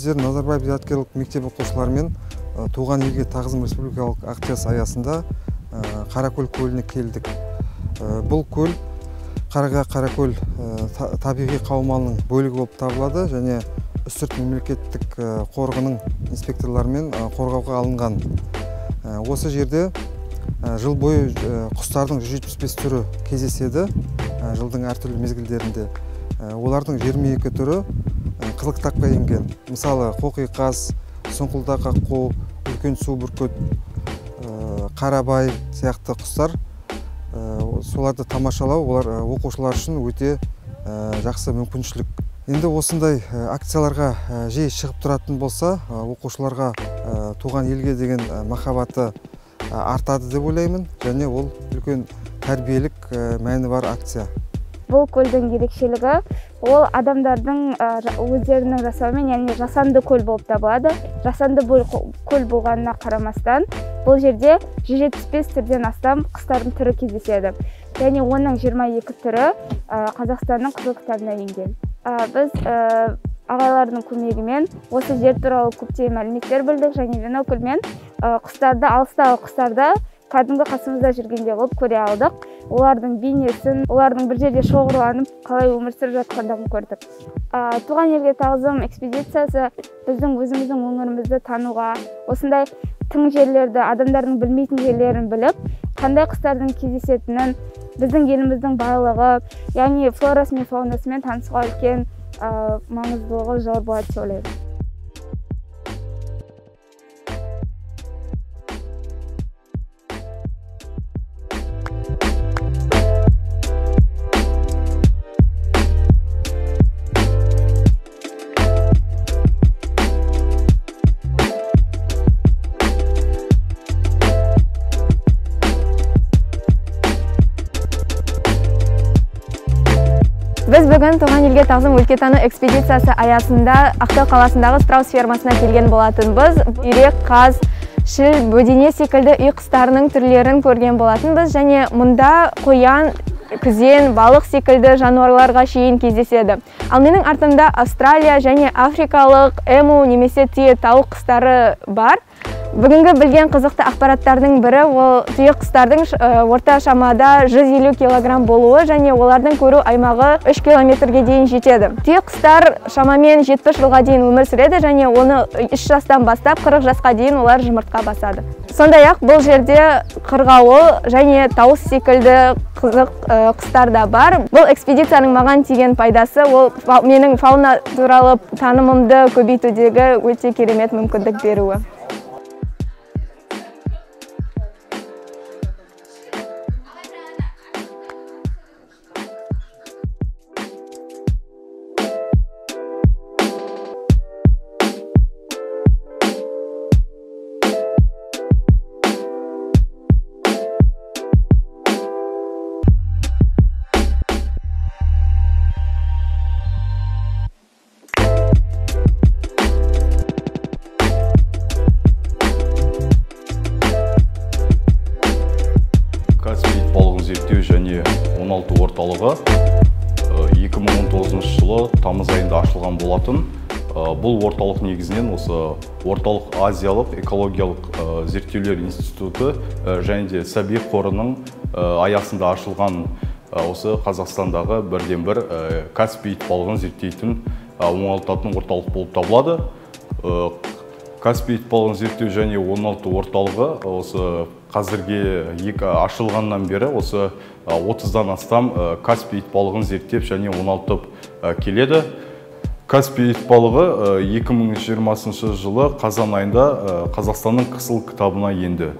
біздер Назарбаев зияткерлік мектеп оқушыларымен туған елге тағзым республикалық акциясы аясында Қаракөл көліне келдік. Бұл көл Қаракөл табиғи қаумалының бөлігі болып табылады және Үстірт мемлекеттік қорығының инспекторларымен қорғауға алынған. Осы жерде жыл бойы құстардың 175 түрі кездеседі, жылдың әртүрлі мезгілдерінде. Олардың 22 түрі қызыл кітапқа енген. Мысалы, қоқиқаз, сұңқылдақ аққу, үлкен су бүркіт, қарабай сияқты құстар. Соларды тамашалау олар оқушылар үшін өте жақсы мүмкіншілік. Енді осындай акцияларға жиі шығып тұратын болса, оқушыларға туған елге деген махаббаты артады деп ойлаймын, және ол үлкен тәрбиелік мәні бар акция. Бұл көлдің ерекшелігі ол адамдардың өздерінің жасауымен, яғни жасанды көл болып табылады. Жасанды көл болғанына қарамастан, бұл жерде 175 түрден астам құстардың түрі кездеседі. Және оның 22 түрі Қазақстанның қызыл кітабына енген. Біз ағайлардың көмегімен осы жер туралы көптеген мәліметтер білдік және бинокльмен құстарды, алыстағы құстарды кәдімгі қасымызда жүргенде қылып көре алдық. Олардың бейнесін, олардың бір жерде шоғырланып, қалай өмір сүріп жатқандығын көрдік. Туған елге тағзым экспедициясы біздің өзіміздің өңірімізді тануға, осындай тың жерлерді, адамдардың білмейтін жерлерін біліп, қандай құстардың кездесетінін, біздің еліміздің байлығы, яғни флорасы мен фаунасымен танысуға үлкен маңыздылығы зор болады деп ойлаймын. Біз бүгін туған елге тағзым өлкетану экспедициясы аясында Ақтау қаласындағы страус фермасына келген болатынбыз. Үйрек, қаз, шіл, бөдене секілді үй құстарының түрлерін көрген болатынбыз және мұнда қоян, күзен, балық секілді жануарларға шейін кездеседі. Ал менің артымда Австралия және африкалық эму немесе түйе тауық құстары бар. Бүгінгі білген қызықты ақпараттардың бірі ол түйе құстардың орта шамада 150 килограмм болуы және олардың көру аймағы 3 километрге дейін жетеді. Түйе құстар шамамен 70 жылға дейін өмір сүреді және оны 3 жастан бастап 40 жасқа дейін олар жұмыртқа басады. Сондай-ақ бұл жерде қырғауыл және тауыс секілді қызық құстар да бар. Бұл экспедицияның маған тиген пайдасы ол менің фауна туралы танымымды көбейтудегі өте керемет мүмкіндік беруі. зерттеу және 16 орталығы 2019 жылы тамыз айында ашылған болатын. Бұл орталық негізінен осы орталық азиялық экологиялық зерттеулер институты және де сәби қорының аясында ашылған осы Қазақстандағы бірден бір Каспий итбалығын зерттейтін оңалтатын орталық болып табылады. Каспий итбалығын зерттеу және 16 орталығы осы қазірге ашылғаннан бері осы 30-дан астам Каспий итбалығын зерттеп және оңалтып келеді. Каспий итбалығы 2020 жылы қазан айында Қазақстанның қызыл кітабына енді.